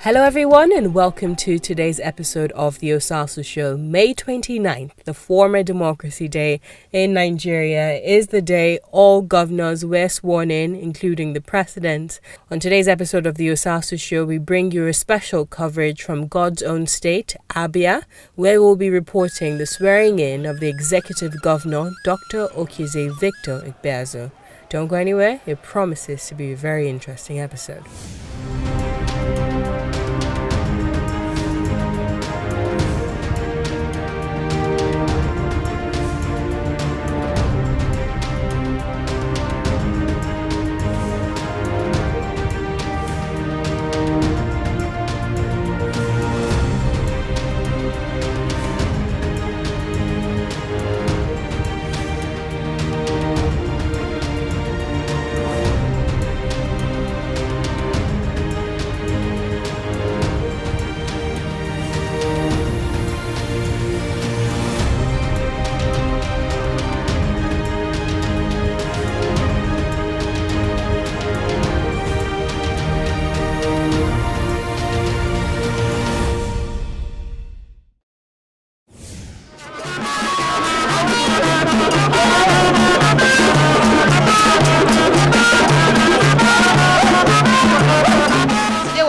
Hello everyone and welcome to today's episode of the Osasu Show. May 29th, the former Democracy Day in Nigeria, is the day all governors were sworn in, including the president. On today's episode of the Osasu Show, we bring you a special coverage from God's own state, Abia, where we'll be reporting the swearing in of the executive governor, Dr. Okezie Ikpeazu. Don't go anywhere, it promises to be a very interesting episode.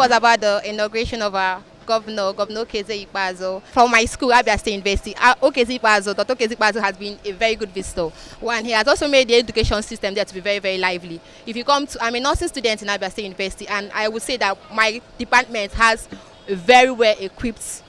About the inauguration of our Governor Okezie Ikpeazu from my school, Abia State University. Okezie Ikpeazu, Dr. Okezie Ikpeazu has been a very good visitor. One, he has also made the education system there to be very, very lively. If you come to, I'm a nursing student in Abia State University, and I would say that my department has a very well equipped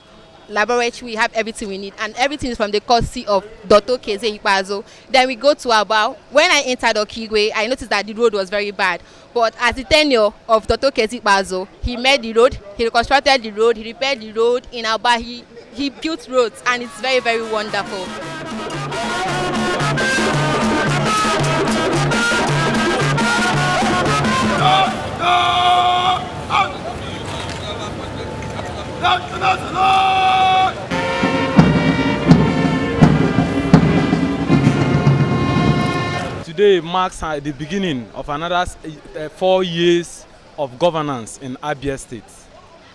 laboratory. We have everything we need, and everything is from the courtesy of Dr. Okezie Ikpeazu. Then we go to Abia. When I entered Okigwe, I noticed that the road was very bad. But as the tenure of Dr. Okezie Ikpeazu, he made the road, he reconstructed the road, he repaired the road in Abia. He built roads, and it's very, very wonderful. Today marks the beginning of another 4 years of governance in Abia State.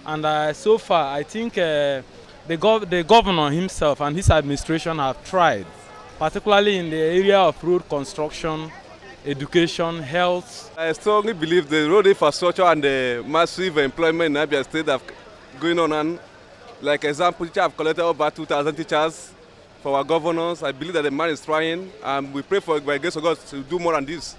And so far, I think the governor himself and his administration have tried, particularly in the area of road construction, education, health. I strongly believe the road infrastructure and the massive employment in Abia State have going on. And like example, teachers have collected over 2,000 teachers for our governors. I believe that the man is trying, and we pray for, by grace of God, to do more than this.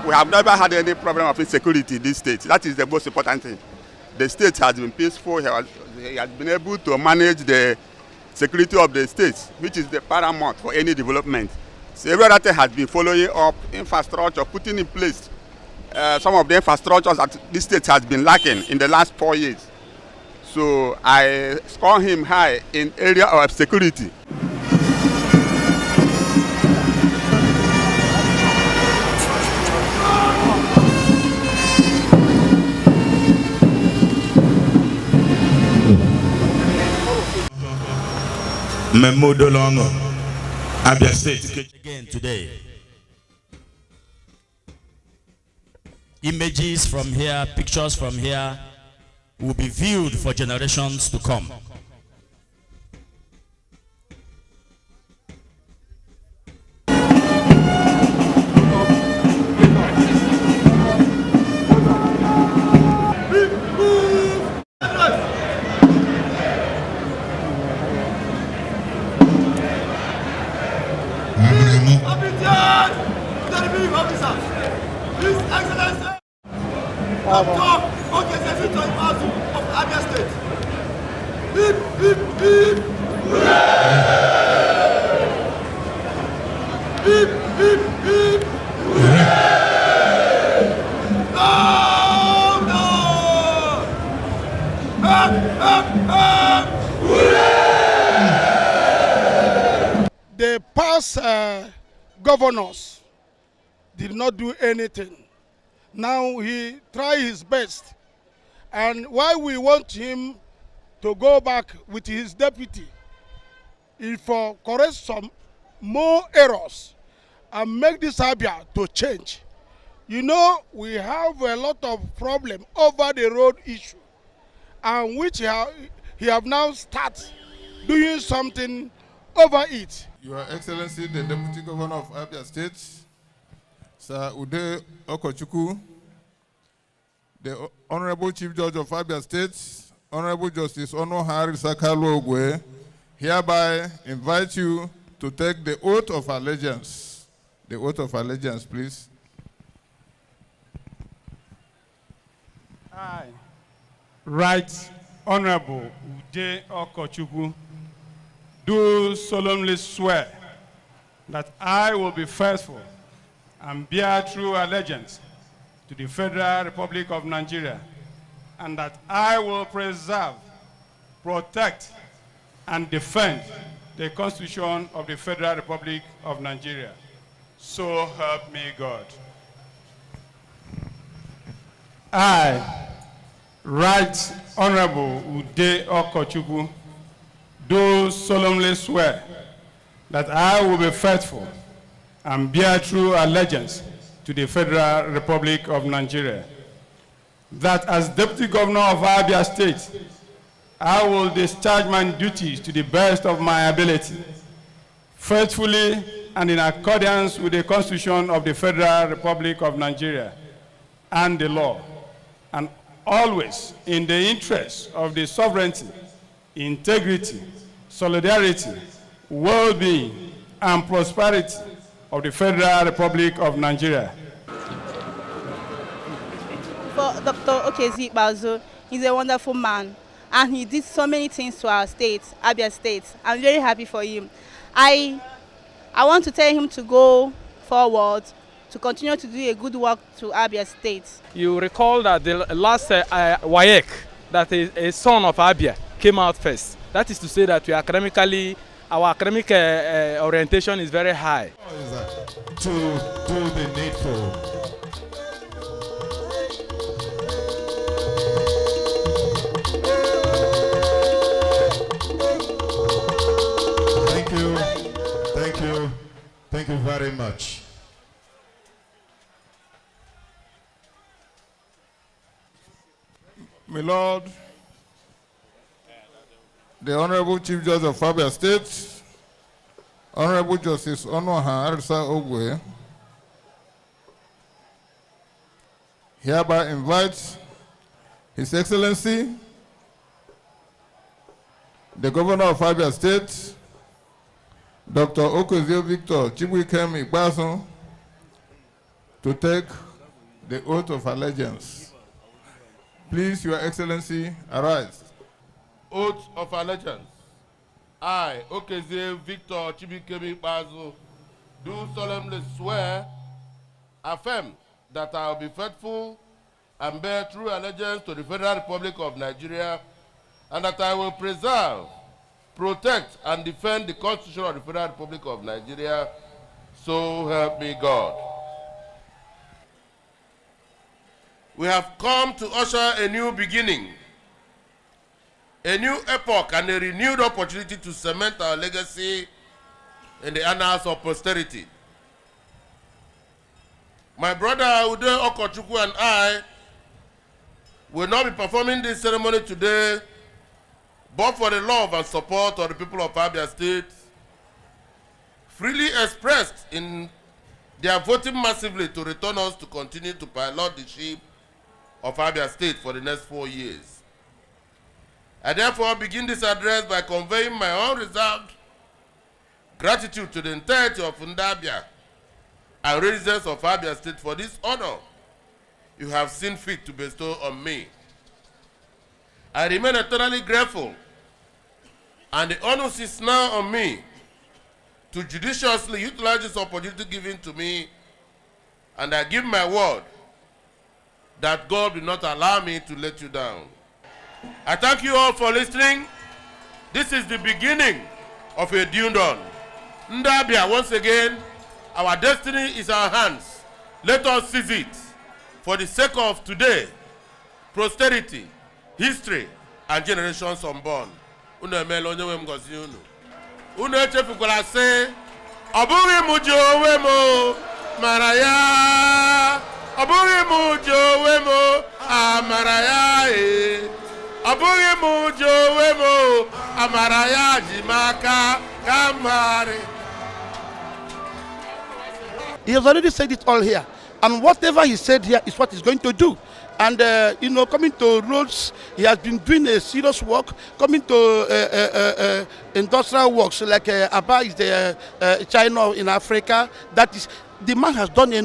We have never had any problem of insecurity in this state. That is the most important thing. The state has been peaceful. He has been able to manage the security of the state, which is the paramount for any development. So every other thing has been following up infrastructure, putting in place some of the infrastructures that this state has been lacking in the last 4 years. So I score him high in area of security. Memo Dolongo, Abia State. Again today. Images from here, pictures from here will be viewed for generations to come. His Excellency, Dr. Okezie Ikpeazu of Abia State. Hip, hip, hip. Hooray! Hip, hip, hip. Hooray! Louder! Up, up, up. Hooray! They passed governors did not do anything. Now he tried his best. And why we want him to go back with his deputy is for correct some more errors and make this Abia to change. You know, we have a lot of problem over the road issue, and which he have now started doing something over it. Your Excellency, the Deputy Governor of Abia State, Sir Ude Okochukwu, the Honorable Chief Judge of Abia State, Honorable Justice Ono Hari Sakalo Ogwe, hereby invite you to take the oath of allegiance. The oath of allegiance, please. I, Right Honorable Ude Okochukwu, do solemnly swear that I will be faithful and bear true allegiance to the Federal Republic of Nigeria, and that I will preserve, protect, and defend the Constitution of the Federal Republic of Nigeria. So help me God. I, Right Honorable Ude Okochukwu, do solemnly swear that I will be faithful and bear true allegiance to the Federal Republic of Nigeria, that as Deputy Governor of Abia State, I will discharge my duties to the best of my ability, faithfully and in accordance with the Constitution of the Federal Republic of Nigeria and the law, and always in the interest of the sovereignty, integrity, solidarity, well-being, and prosperity of the Federal Republic of Nigeria. For Dr. Okezie Ikpeazu, he's a wonderful man, and he did so many things to our state, Abia State. I'm very happy for him. I want to tell him to go forward, to continue to do a good work to Abia State. You recall that the last WAEC, that is a son of Abia, came out first. That is to say that our academic orientation is very high. To do the needful. Thank you very much. My Lord, the Honorable Chief Judge of Abia State, Honorable Justice Onoha Arisa Ogwe, hereby invites His Excellency, the Governor of Abia State, Dr. Okezie Ikpeazu, to take the oath of allegiance. Please, Your Excellency, arise. Oath of allegiance. I, Okezie Ikpeazu, do solemnly swear, affirm that I will be faithful and bear true allegiance to the Federal Republic of Nigeria, and that I will preserve, protect, and defend the Constitution of the Federal Republic of Nigeria. So help me God. We have come to usher a new beginning, a new epoch, and a renewed opportunity to cement our legacy in the annals of posterity. My brother Ude Okochukwu and I will not be performing this ceremony today, but for the love and support of the people of Abia State, freely expressed in their voting massively to return us to continue to pilot the ship of Abia State for the next 4 years. I therefore begin this address by conveying my unreserved gratitude to the entirety of Ndabia and residents of Abia State for this honor you have seen fit to bestow on me. I remain eternally grateful, and the onus is now on me to judiciously utilize this opportunity given to me, and I give my word that God will not allow me to let you down. I thank you all for listening. This is the beginning of a dune dawn. Ndabia, once again, Our destiny is our hands. Let us seize it for the sake of today, posterity, history, and generations unborn. Unu emela onye nwe m gozi unu. Unu echefukwala sị, ọ bụghị mụ ji onwe m mara ya. Ọ bụghị mụ ji onwe m amara ya. Ọ bụghị mụ ji onwe m amara ya ji m aka ka mmarị. He has already said it all here. And whatever he said here is what he's going to do. And, coming to roads, he has been doing a serious work. Coming to industrial works, like Abia is the China in Africa. That is, the man has done a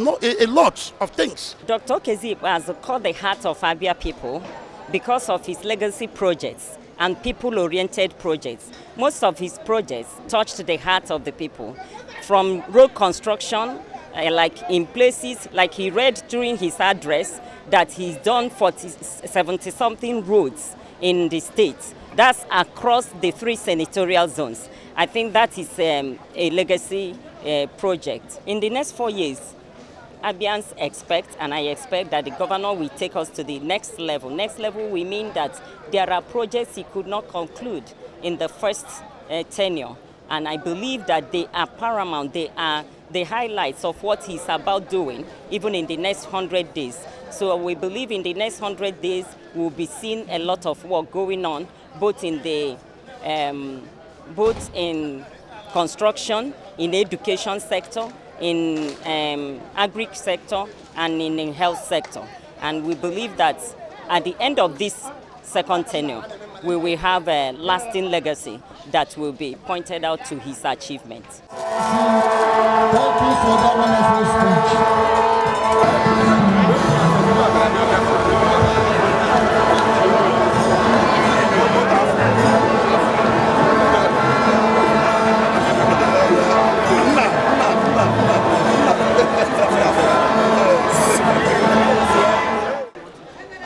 lot of things. Dr. Okezie Ikpeazu called the heart of Abia people because of his legacy projects and people-oriented projects. Most of his projects touched the heart of the people. From road construction, like in places, like he read during his address, that he's done 70-something roads in the state. That's across the 3 senatorial zones. I think that is a legacy project. In the next 4 years, Abians expect, and I expect, that the governor will take us to the next level. Next level, we mean that there are projects he could not conclude in the first tenure. And I believe that they are paramount. They are the highlights of what he's about doing, even in the next 100 days. So we believe in the next 100 days, we'll be seeing a lot of work going on, both in construction, in the education sector, in agri sector, and in the health sector. And we believe that at the end of this second tenure, we will have a lasting legacy that will be pointed out to his achievements. Thank you for that wonderful speech.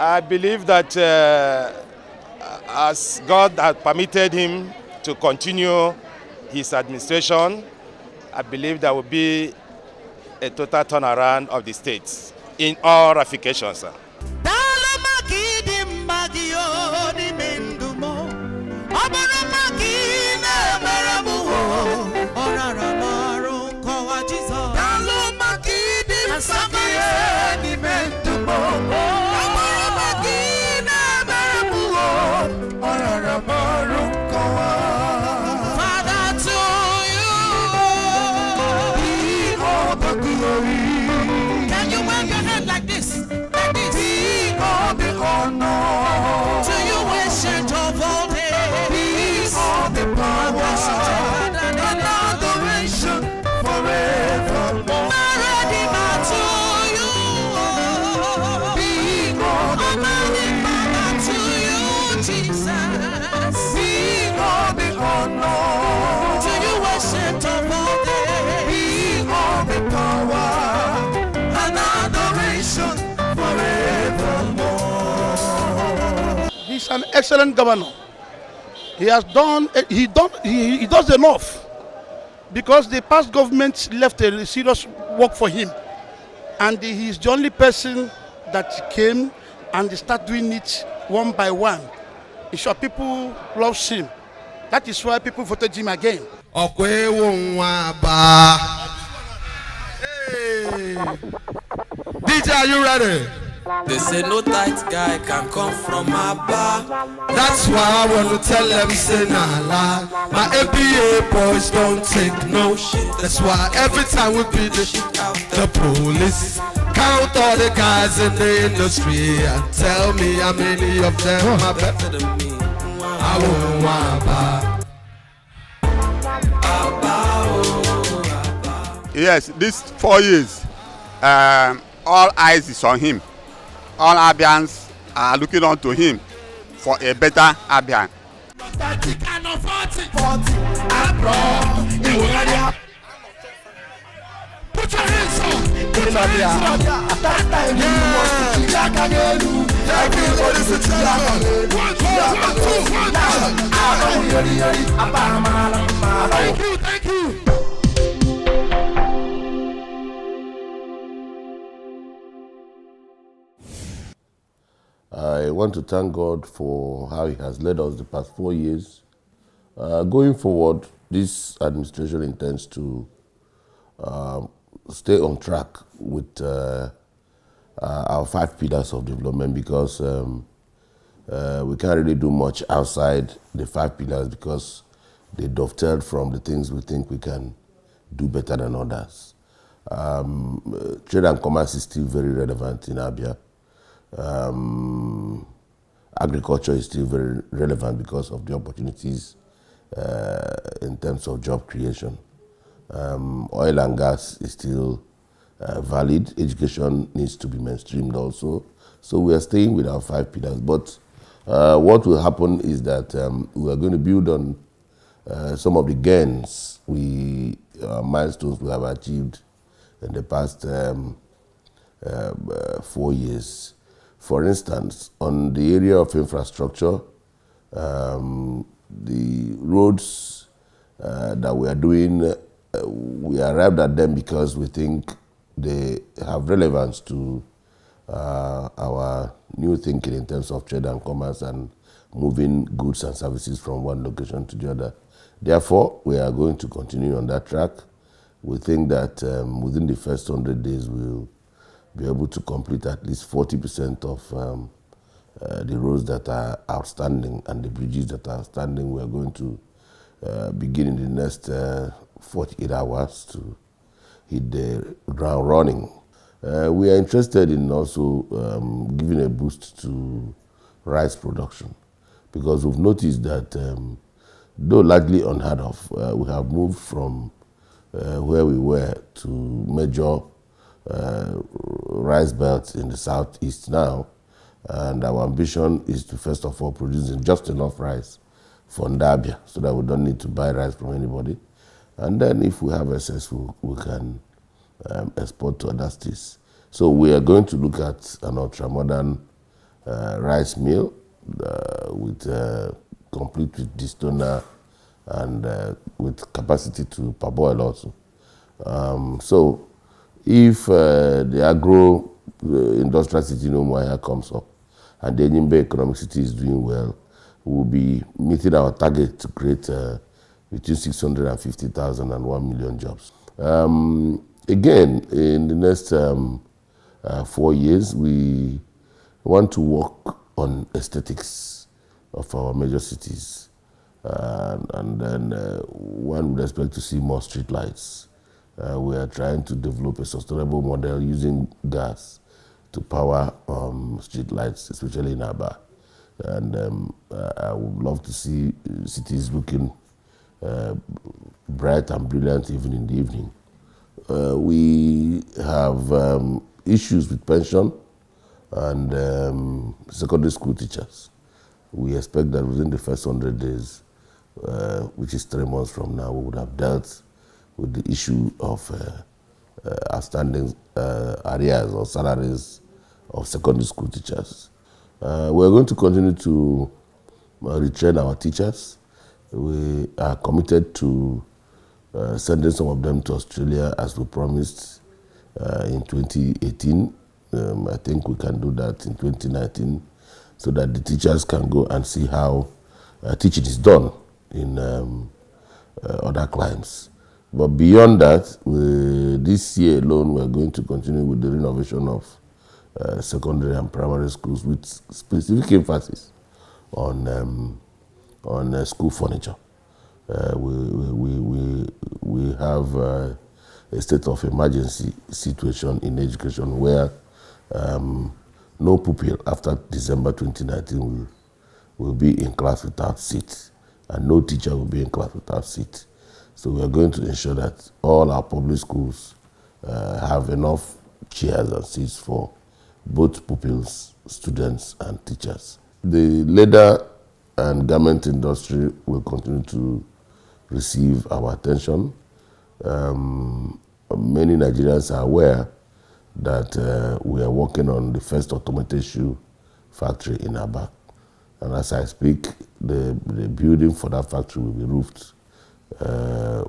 I believe that as God has permitted him to continue his administration, I believe there will be a total turnaround of the states in all ramifications. He's an excellent governor. He has done, he does enough, because the past government left a serious work for him, and he's the only person that came and start doing it one by one. In short, people love him. That is why people voted him again. Hey. DJ, are you ready? They say no tight guy can come from Abia. That's why I want to tell them, say nah lie. My ABA boys don't take no shit. That's why every time we beat the police, count all the guys in the industry and tell me how many of them are better than me. I won't want Yes, these 4 years, all eyes is on him. All Abians are looking on to him for a better Abia. Put your hands up. Put your hands up. That time you everybody sit down. 1, 2, 1, 2. Thank you, thank you. I want to thank God for how He has led us the past 4 years. Going forward, this administration intends to stay on track with our 5 pillars of development, because we can't really do much outside the 5 pillars, because they dovetail from the things we think we can do better than others. Trade and commerce is still very relevant in Abia. Agriculture is still very relevant because of the opportunities in terms of job creation. Oil and gas is still valid. Education needs to be mainstreamed also. So we are staying with our 5 pillars. But what will happen is that we are going to build on some of the gains, milestones we have achieved in the past 4 years. For instance, on the area of infrastructure, the roads that we are doing, we arrived at them because we think they have relevance to our new thinking in terms of trade and commerce and moving goods and services from one location to the other. Therefore, we are going to continue on that track. We think that within the first 100 days, we'll be able to complete at least 40% of the roads that are outstanding and the bridges that are outstanding. We are going to begin in the next 48 hours to hit the ground running. We are interested in also giving a boost to rice production, because we've noticed that though largely unheard of, we have moved from where we were to major rice belts in the southeast now, and our ambition is to first of all produce just enough rice for Abia so that we don't need to buy rice from anybody, and then if we have excess, we can export to other states. So we are going to look at an ultra-modern rice mill with complete with distoner and with capacity to parboil also. So if the agro-industrial city no more comes up and the Enyimba economic city is doing well, we'll be meeting our target to create between 650,000 and 1 million jobs. Again, in the next 4 years, we want to work on aesthetics of our major cities. And then one would expect to see more street lights. We are trying to develop a sustainable model using gas to power street lights, especially in Abia. And I would love to see cities looking bright and brilliant even in the evening. We have issues with pension and secondary school teachers. We expect that within the first 100 days, which is 3 months from now, we would have dealt with the issue of outstanding arrears or salaries of secondary school teachers. We're going to continue to retrain our teachers. We are committed to sending some of them to Australia as we promised in 2018. I think we can do that in 2019 so that the teachers can go and see how teaching is done in other climes. But beyond that, this year alone, we're going to continue with the renovation of secondary and primary schools with specific emphasis on school furniture. We have a state of emergency situation in education where no pupil after December 2019 will be in class without seats, and no teacher will be in class without seats. So we are going to ensure that all our public schools have enough chairs and seats for both pupils, students, and teachers. The leather and garment industry will continue to receive our attention. Many Nigerians are aware that we are working on the first automated shoe factory in Abia. And as I speak, the building for that factory will be roofed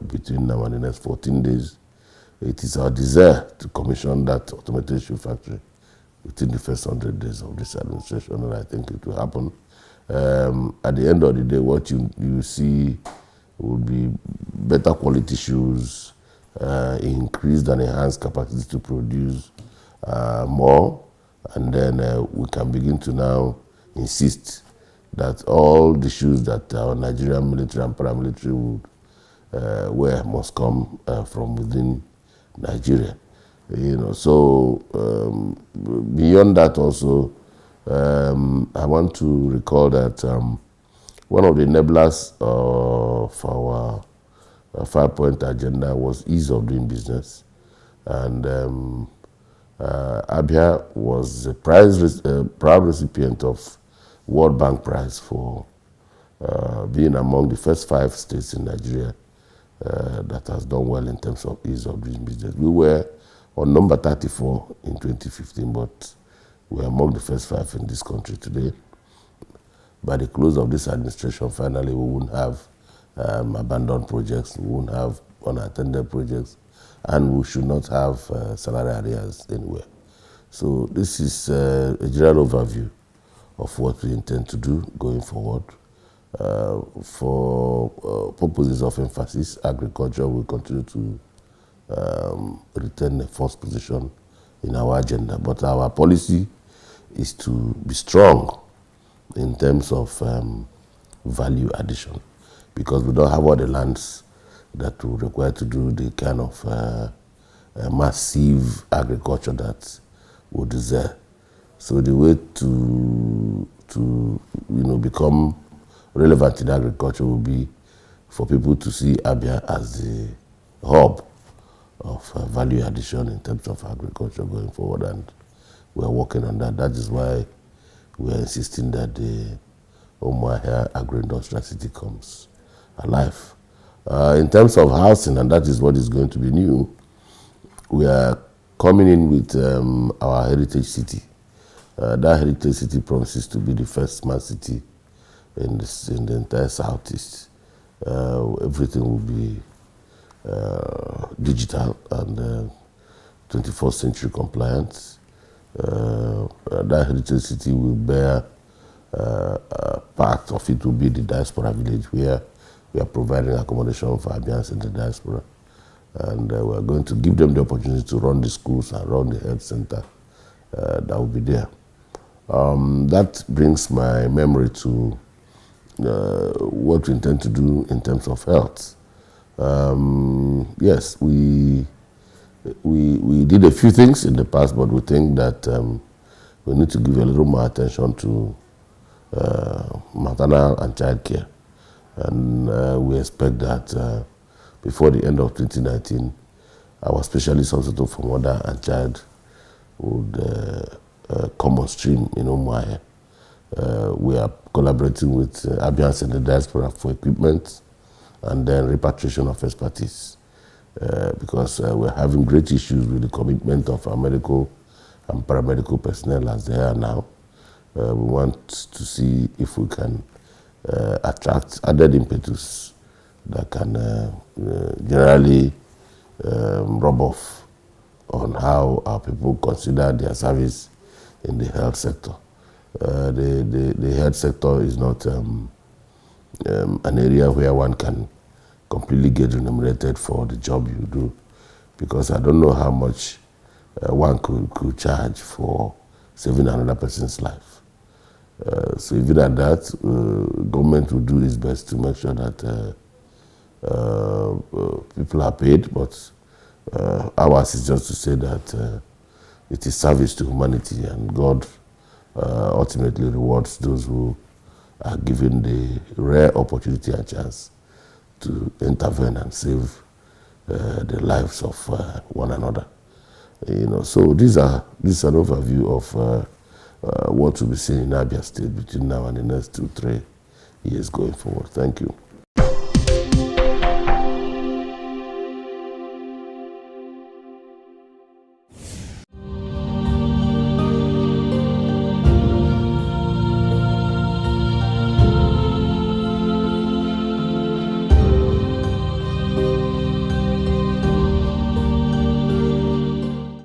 between now and the next 14 days. It is our desire to commission that automated shoe factory within the first 100 days of this administration, and I think it will happen. At the end of the day, what you see will be better quality shoes, increased and enhanced capacity to produce more, and then we can begin to now insist that all the shoes that our Nigerian military and paramilitary would wear must come from within Nigeria. So beyond that also, I want to recall that one of the enablers of our 5-point agenda was ease of doing business, and Abia was a proud recipient of World Bank Prize for being among the first 5 states in Nigeria that has done well in terms of ease of doing business. We were on number 34 in 2015, but we are among the first 5 in this country today. By the close of this administration, finally, we won't have abandoned projects, we won't have unattended projects, and we should not have salary arrears anywhere. So this is a general overview of what we intend to do going forward. For purposes of emphasis, agriculture will continue to retain a first position in our agenda, but our policy is to be strong in terms of value addition, because we don't have all the lands that will require to do the kind of massive agriculture that we desire. So the way to become relevant in agriculture will be for people to see Abia as the hub of value addition in terms of agriculture going forward, and we are working on that. That is why we are insisting that the Umuahia agro-industrial city comes alive. In terms of housing, and that is what is going to be new, we are coming in with our heritage city. That heritage city promises to be the first smart city in the entire southeast. Everything will be digital and 21st century compliant. That heritage city will bear part of it will be the diaspora village, where we are providing accommodation for Abians in the diaspora, and we are going to give them the opportunity to run the schools and run the health center that will be there. That brings my memory to what we intend to do in terms of health. Yes, we did a few things in the past, but we think that we need to give a little more attention to maternal and child care. And we expect that before the end of 2019, our specialist hospital for mother and child would come on stream in Umuahia. We are collaborating with Abians in the diaspora for equipment and then repatriation of expertise, because we're having great issues with the commitment of our medical and paramedical personnel as they are now. We want to see if we can attract added impetus that can generally rub off on how our people consider their service in the health sector. The health sector is not an area where one can completely get remunerated for the job you do, because I don't know how much one could charge for saving another person's life. So even at that, government will do its best to make sure that people are paid, but ours is just to say that it is service to humanity, and God ultimately rewards those who are given the rare opportunity and chance to intervene and save the lives of one another. So this is an overview of what will be seen in Abia State between now and the next 2-3 years going forward. Thank you.